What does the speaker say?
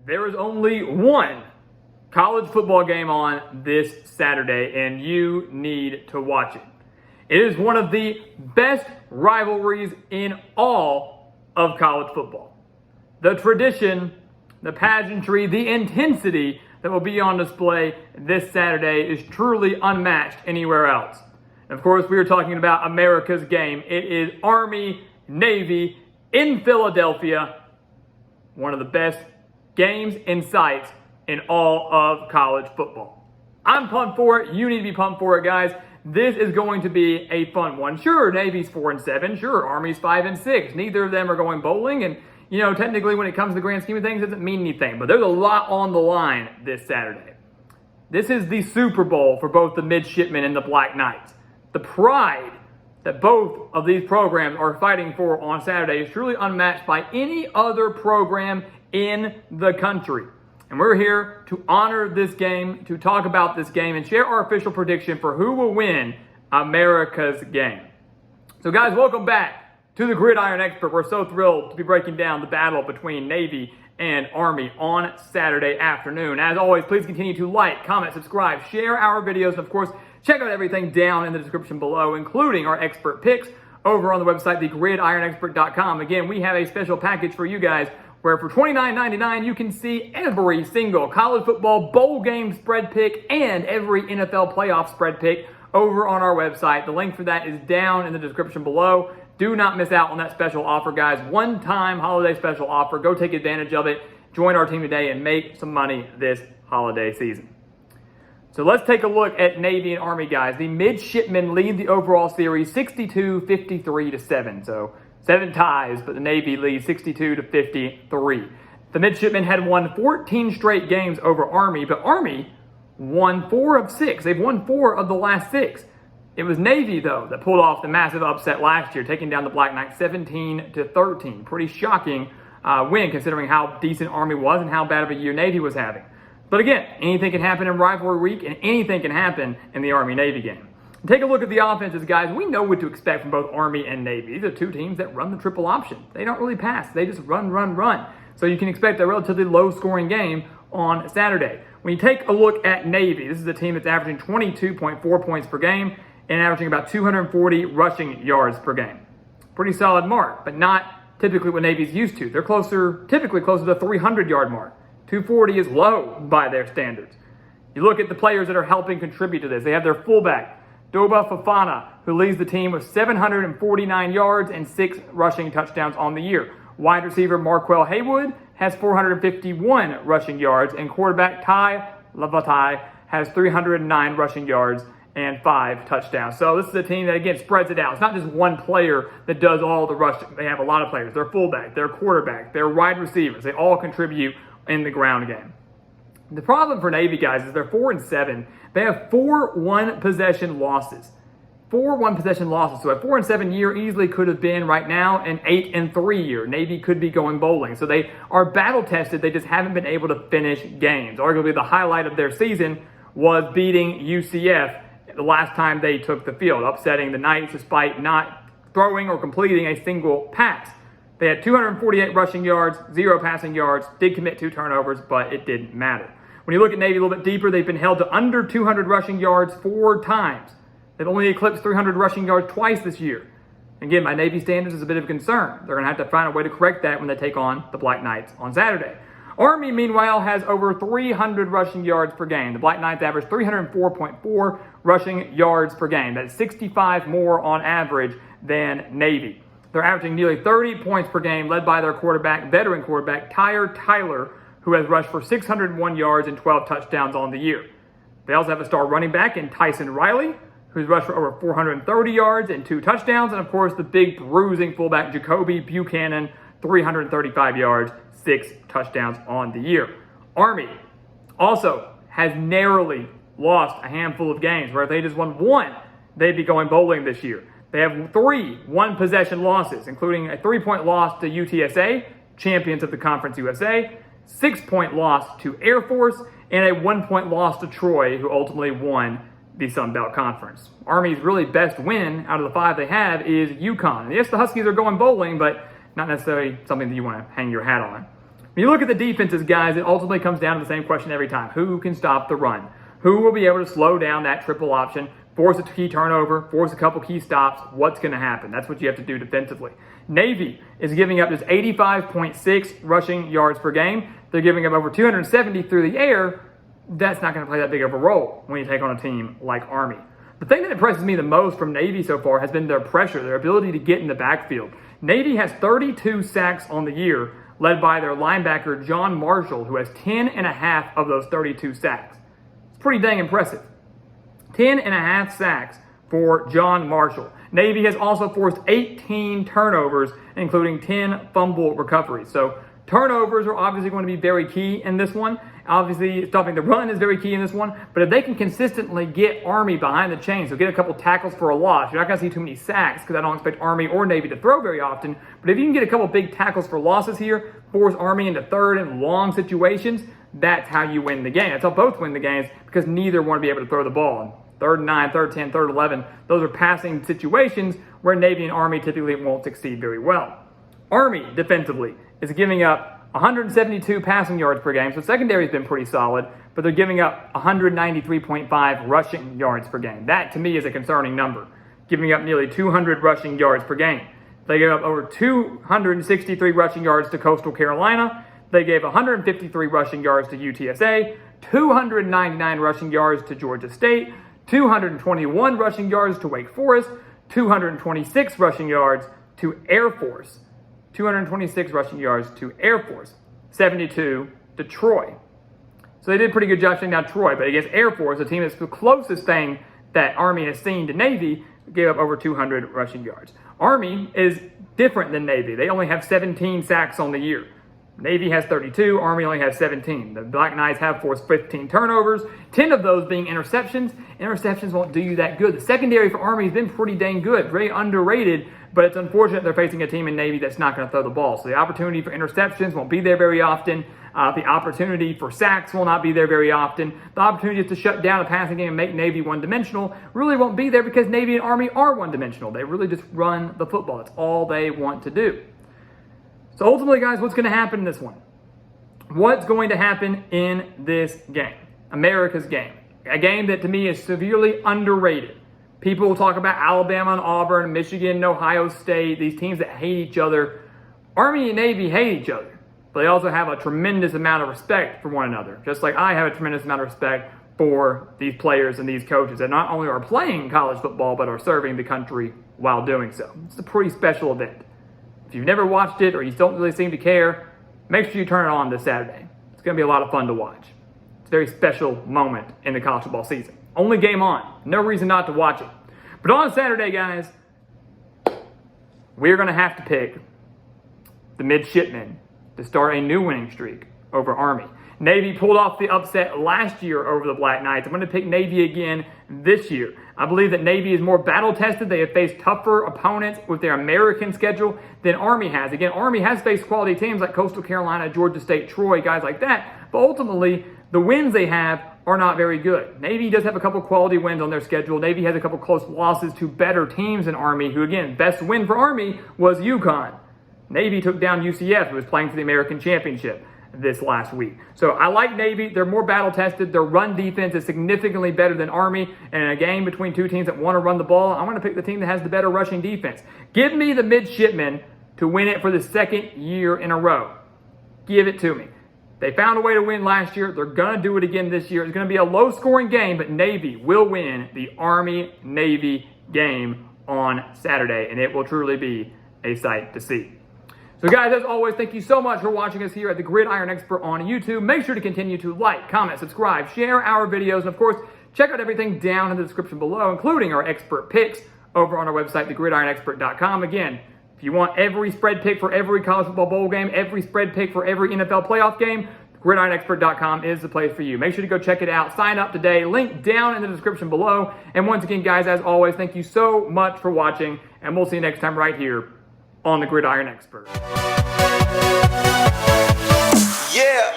There is only one college football game on this Saturday, and you need to watch it. It is one of the best rivalries in all of college football. The tradition, the pageantry, the intensity that will be on display this Saturday is truly unmatched anywhere else. And of course, we are talking about America's game. It is Army-Navy in Philadelphia, one of the best games and sights in all of college football. I'm pumped for it. You need to be pumped for it, guys. This is going to be a fun one. Sure, Navy's 4-7. Sure, Army's 5-6. Neither of them are going bowling, and technically, when it comes to the grand scheme of things, it doesn't mean anything. But there's a lot on the line this Saturday. This is the Super Bowl for both the midshipmen and the Black Knights. The pride that both of these programs are fighting for on Saturday is truly unmatched by any other program in the country. And we're here to honor this game, to talk about this game, and share our official prediction for who will win America's game. So guys, welcome back to the Gridiron Expert. We're so thrilled to be breaking down the battle between Navy and Army on Saturday afternoon. As always, please continue to like, comment, subscribe, share our videos, and of course, check out everything down in the description below, including our expert picks over on the website, thegridironexpert.com. Again, we have a special package for you guys where for $29.99, you can see every single college football bowl game spread pick and every NFL playoff spread pick over on our website. The link for that is down in the description below. Do not miss out on that special offer, guys. One-time holiday special offer. Go take advantage of it. Join our team today and make some money this holiday season. So let's take a look at Navy and Army, guys. The midshipmen lead the overall series 62-53-7. So 7 ties, but the Navy leads 62-53. The midshipmen had won 14 straight games over Army, but Army won 4 of 6. They've won 4 of the last 6. It was Navy, though, that pulled off the massive upset last year, taking down the Black Knights 17-13. Pretty shocking win, considering how decent Army was and how bad of a year Navy was having. But again, anything can happen in rivalry week, and anything can happen in the Army-Navy game. Take a look at the offenses, guys. We know what to expect from both Army and Navy. These are two teams that run the triple option. They don't really pass. They just run. So you can expect a relatively low-scoring game on Saturday. When you take a look at Navy, this is a team that's averaging 22.4 points per game and averaging about 240 rushing yards per game. Pretty solid mark, but not typically what Navy's used to. They're typically closer to the 300-yard mark. 240 is low by their standards. You look at the players that are helping contribute to this. They have their fullback, Doba Fafana, who leads the team with 749 yards and 6 rushing touchdowns on the year. Wide receiver Marquell Haywood has 451 rushing yards, and quarterback Ty Lavatai has 309 rushing yards and 5 touchdowns. So this is a team that, again, spreads it out. It's not just one player that does all the rushing. They have a lot of players. Their fullback, their quarterback, their wide receivers. They all contribute in the ground game. The problem for Navy, guys, is they're 4-7. They have 4 one-possession losses. 4 one-possession losses. So a 4-7 year easily could have been right now an 8-3 year. Navy could be going bowling. So they are battle-tested. They just haven't been able to finish games. Arguably the highlight of their season was beating UCF the last time they took the field, upsetting the Knights despite not throwing or completing a single pass. They had 248 rushing yards, 0 passing yards, did commit 2 turnovers, but it didn't matter. When you look at Navy a little bit deeper, they've been held to under 200 rushing yards 4 times. They've only eclipsed 300 rushing yards twice this year. Again, by Navy standards, is a bit of a concern. They're going to have to find a way to correct that when they take on the Black Knights on Saturday. Army, meanwhile, has over 300 rushing yards per game. The Black Knights average 304.4 rushing yards per game. That's 65 more on average than Navy. They're averaging nearly 30 points per game, led by their quarterback, veteran quarterback, Tyler, who has rushed for 601 yards and 12 touchdowns on the year. They also have a star running back in Tyson Riley, who's rushed for over 430 yards and 2 touchdowns. And, of course, the big bruising fullback, Jacoby Buchanan, 335 yards, 6 touchdowns on the year. Army also has narrowly lost a handful of games where if they just won 1, they'd be going bowling this year. They have 3 one-possession losses, including a 3-point loss to UTSA, champions of the Conference USA, 6-point loss to Air Force, and a 1-point loss to Troy, who ultimately won the Sun Belt Conference. Army's really best win out of the 5 they have is UConn. Yes, the Huskies are going bowling, but not necessarily something that you want to hang your hat on. When you look at the defenses, guys, it ultimately comes down to the same question every time. Who can stop the run? Who will be able to slow down that triple option, force a key turnover, force a couple key stops? What's going to happen? That's what you have to do defensively. Navy is giving up just 85.6 rushing yards per game. They're giving up over 270 through the air. That's not going to play that big of a role when you take on a team like Army. The thing that impresses me the most from Navy so far has been their pressure, their ability to get in the backfield. Navy has 32 sacks on the year, led by their linebacker, John Marshall, who has 10.5 of those 32 sacks. It's pretty dang impressive. 10.5 sacks for John Marshall. Navy has also forced 18 turnovers, including 10 fumble recoveries. So turnovers are obviously going to be very key in this one. Obviously, stopping the run is very key in this one. But if they can consistently get Army behind the chains, so get a couple tackles for a loss, you're not going to see too many sacks because I don't expect Army or Navy to throw very often. But if you can get a couple big tackles for losses here, force Army into third and long situations, that's how you win the game. That's how both win the games because neither want to be able to throw the ball. 3rd and 9, 3rd 10, 3rd 11, those are passing situations where Navy and Army typically won't succeed very well. Army, defensively, is giving up 172 passing yards per game, so secondary has been pretty solid, but they're giving up 193.5 rushing yards per game. That, to me, is a concerning number, giving up nearly 200 rushing yards per game. They gave up over 263 rushing yards to Coastal Carolina. They gave 153 rushing yards to UTSA, 299 rushing yards to Georgia State, 221 rushing yards to Wake Forest, 226 rushing yards to Air Force. 226 rushing yards to Air Force, 72 to Troy. So they did a pretty good job shutting down Troy, but against Air Force, a team that's the closest thing that Army has seen to Navy, gave up over 200 rushing yards. Army is different than Navy. They only have 17 sacks on the year. Navy has 32, Army only has 17. The Black Knights have forced 15 turnovers, 10 of those being interceptions. Interceptions won't do you that good. The secondary for Army has been pretty dang good, very underrated, but it's unfortunate they're facing a team in Navy that's not going to throw the ball. So the opportunity for interceptions won't be there very often. The opportunity for sacks will not be there very often. The opportunity to shut down a passing game and make Navy one-dimensional really won't be there because Navy and Army are one-dimensional. They really just run the football. That's all they want to do. So ultimately, guys, what's going to happen in this one? What's going to happen in this game? America's game. A game that to me is severely underrated. People will talk about Alabama and Auburn, Michigan and Ohio State, these teams that hate each other. Army and Navy hate each other, but they also have a tremendous amount of respect for one another. Just like I have a tremendous amount of respect for these players and these coaches that not only are playing college football, but are serving the country while doing so. It's a pretty special event. If you've never watched it or you don't really seem to care, make sure you turn it on this Saturday. It's going to be a lot of fun to watch. It's a very special moment in the college football season. Only game on. No reason not to watch it. But on Saturday, guys, we're going to have to pick the midshipmen to start a new winning streak over Army. Navy pulled off the upset last year over the Black Knights. I'm going to pick Navy again this year. I believe that Navy is more battle-tested. They have faced tougher opponents with their American schedule than Army has. Again, Army has faced quality teams like Coastal Carolina, Georgia State, Troy, guys like that. But ultimately, the wins they have are not very good. Navy does have a couple quality wins on their schedule. Navy has a couple close losses to better teams than Army, who, again, best win for Army was UConn. Navy took down UCF, who was playing for the American Championship this last week. So I like Navy. They're more battle-tested. Their run defense is significantly better than Army. And in a game between two teams that want to run the ball, I'm going to pick the team that has the better rushing defense. Give me the midshipmen to win it for the second year in a row. Give it to me. They found a way to win last year. They're going to do it again this year. It's going to be a low-scoring game, but Navy will win the Army-Navy game on Saturday, and it will truly be a sight to see. So guys, as always, thank you so much for watching us here at the Gridiron Expert on YouTube. Make sure to continue to like, comment, subscribe, share our videos, and of course, check out everything down in the description below, including our expert picks over on our website, thegridironexpert.com. Again, if you want every spread pick for every college football bowl game, every spread pick for every NFL playoff game, gridironexpert.com is the place for you. Make sure to go check it out. Sign up today. Link down in the description below. And once again, guys, as always, thank you so much for watching, and we'll see you next time right here on the Gridiron Expert. Yeah.